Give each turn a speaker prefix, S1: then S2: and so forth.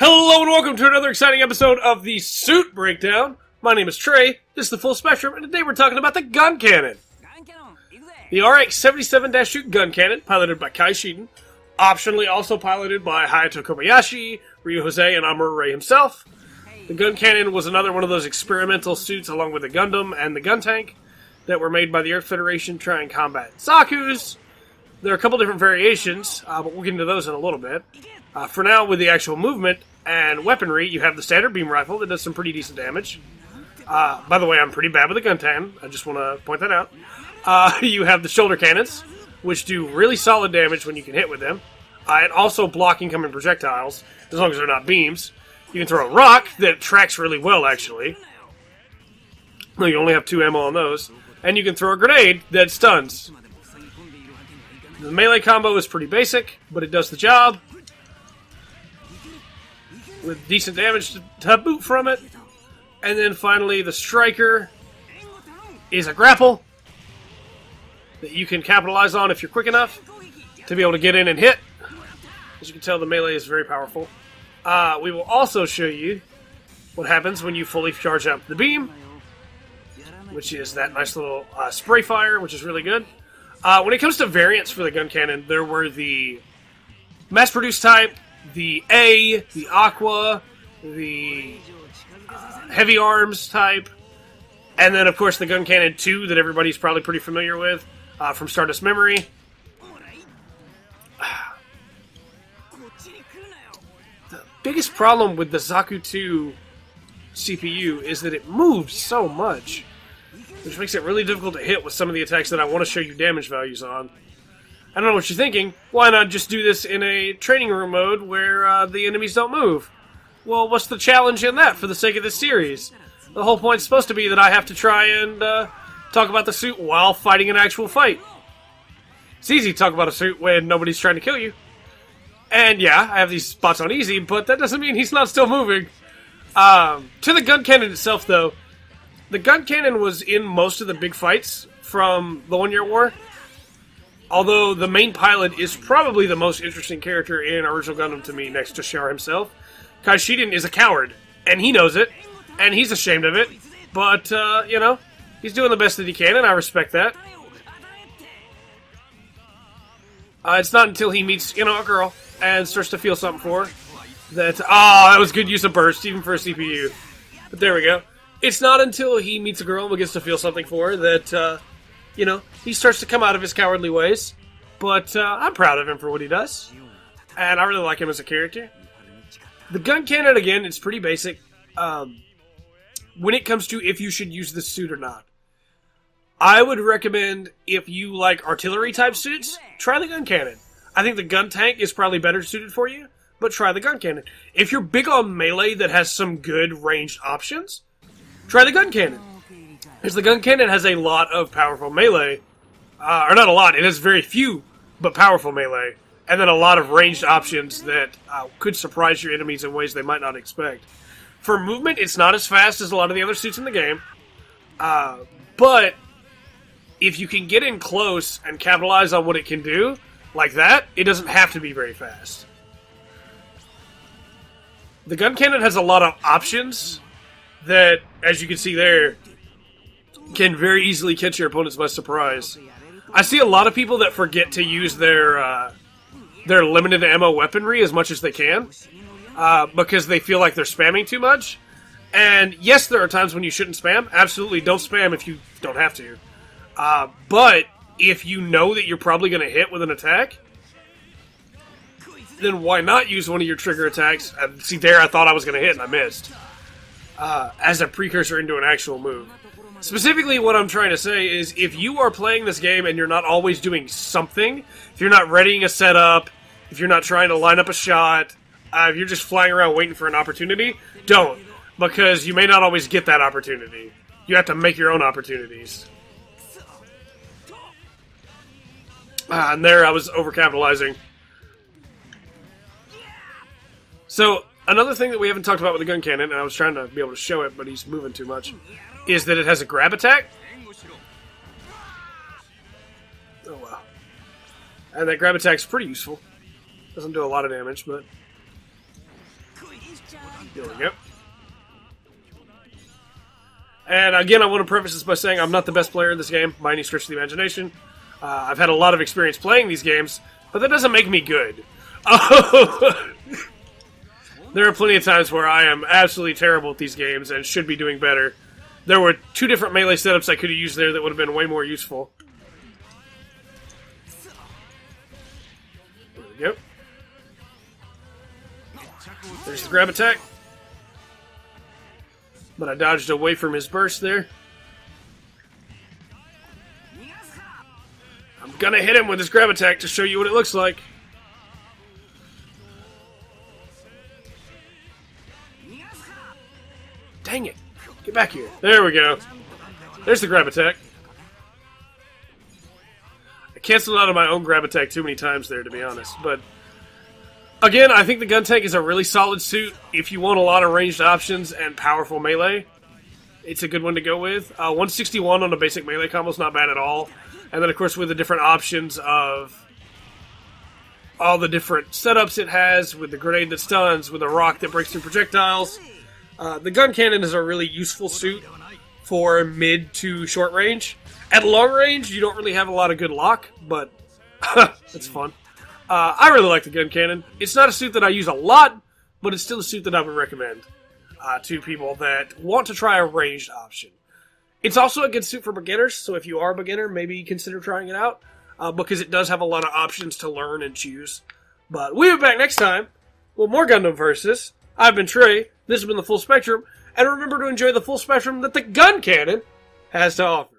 S1: Hello and welcome to another exciting episode of the Suit Breakdown. My name is Trey, this is the Full Spectrum, and today we're talking about the Guncannon. The RX-77-Shoot Guncannon, piloted by Kai Shiden, optionally also piloted by Hayato Kobayashi, Ryu Jose, and Amuro Ray himself. The Guncannon was another one of those experimental suits along with the Gundam and the gun tank that were made by the Earth Federation to try and combat Zaku's. There are a couple different variations, but we'll get into those in a little bit. For now, with the actual movement and weaponry, you have the standard beam rifle that does some pretty decent damage. By the way, I'm pretty bad with the Guncannon. I just want to point that out. You have the shoulder cannons, which do really solid damage when you can hit with them. And also block incoming projectiles, as long as they're not beams. You can throw a rock that tracks really well, actually. No, you only have 2 ammo on those. And you can throw a grenade that stuns. The melee combo is pretty basic, but it does the job. With decent damage to boot from it. And then finally, the striker is a grapple that you can capitalize on if you're quick enough to be able to get in and hit. As you can tell, the melee is very powerful. We will also show you what happens when you fully charge up the beam, which is that nice little spray fire, which is really good. When it comes to variants for the Guncannon, there were the mass-produced type, the A, the Aqua, the Heavy Arms type, and then, of course, the Guncannon 2 that everybody's probably pretty familiar with from Stardust Memory. The biggest problem with the Zaku 2 CPU is that it moves so much, which makes it really difficult to hit with some of the attacks that I want to show you damage values on. I don't know what you're thinking. Why not just do this in a training room mode where the enemies don't move? Well, what's the challenge in that for the sake of this series? The whole point's supposed to be that I have to try and talk about the suit while fighting an actual fight. It's easy to talk about a suit when nobody's trying to kill you. And yeah, I have these spots on easy, but that doesn't mean he's not still moving. To the Guncannon itself, though, the Guncannon was in most of the big fights from the One Year War. Although the main pilot is probably the most interesting character in Original Gundam to me, next to Char himself. Kai Shiden is a coward, and he knows it, and he's ashamed of it, but, you know, he's doing the best that he can, and I respect that. It's not until he meets, you know, a girl, and starts to feel something for her, that, that was good use of burst, even for a CPU. But there we go. It's not until he meets a girl and gets to feel something for her that, you know, he starts to come out of his cowardly ways. But I'm proud of him for what he does. And I really like him as a character. The Guncannon, again, it's pretty basic. When it comes to if you should use this suit or not. I would recommend, if you like artillery-type suits, try the Guncannon. I think the gun tank is probably better suited for you, but try the Guncannon. If you're big on melee that has some good ranged options, try the Guncannon. Because the Guncannon has a lot of powerful melee. Or not a lot, it has very few, but powerful melee. And then a lot of ranged options that could surprise your enemies in ways they might not expect. For movement, it's not as fast as a lot of the other suits in the game. But if you can get in close and capitalize on what it can do, like that, it doesn't have to be very fast. The Guncannon has a lot of options that, as you can see there, can very easily catch your opponents by surprise. I see a lot of people that forget to use their limited ammo weaponry as much as they can, because they feel like they're spamming too much. And yes, there are times when you shouldn't spam. Absolutely, don't spam if you don't have to. But if you know that you're probably going to hit with an attack, then why not use one of your trigger attacks? See there, I thought I was going to hit and I missed. As a precursor into an actual move. Specifically, what I'm trying to say is, if you are playing this game and you're not always doing something, if you're not readying a setup, if you're not trying to line up a shot, if you're just flying around waiting for an opportunity, don't. Because you may not always get that opportunity. You have to make your own opportunities. And there I was overcapitalizing. So, another thing that we haven't talked about with the Guncannon, and I was trying to be able to show it, but he's moving too much, is that it has a grab attack. Oh, wow. And that grab attack's pretty useful. Doesn't do a lot of damage, but There we go. And again, I want to preface this by saying I'm not the best player in this game by any stretch of the imagination. I've had a lot of experience playing these games, but that doesn't make me good. There are plenty of times where I am absolutely terrible at these games and should be doing better. There were 2 different melee setups I could have used there that would have been way more useful. There we go. There's the grab attack. But I dodged away from his burst there. I'm gonna hit him with his grab attack to show you what it looks like. Dang it. Get back here. There we go. There's the grab attack. I canceled out of my own grab attack too many times there, to be honest. But, again, I think the gun tank is a really solid suit. If you want a lot of ranged options and powerful melee, it's a good one to go with. 161 on a basic melee combo is not bad at all. And then, of course, with the different options of all the different setups it has, with the grenade that stuns, with the rock that breaks through projectiles, the Guncannon is a really useful suit for mid to short range. At long range, you don't really have a lot of good lock, but it's fun. I really like the Guncannon. It's not a suit that I use a lot, but it's still a suit that I would recommend to people that want to try a ranged option. It's also a good suit for beginners, so if you are a beginner, maybe consider trying it out, because it does have a lot of options to learn and choose. But we'll be back next time with more Gundam Versus. I've been Trey, this has been the Full Spectrum, and remember to enjoy the full spectrum that the Guncannon has to offer.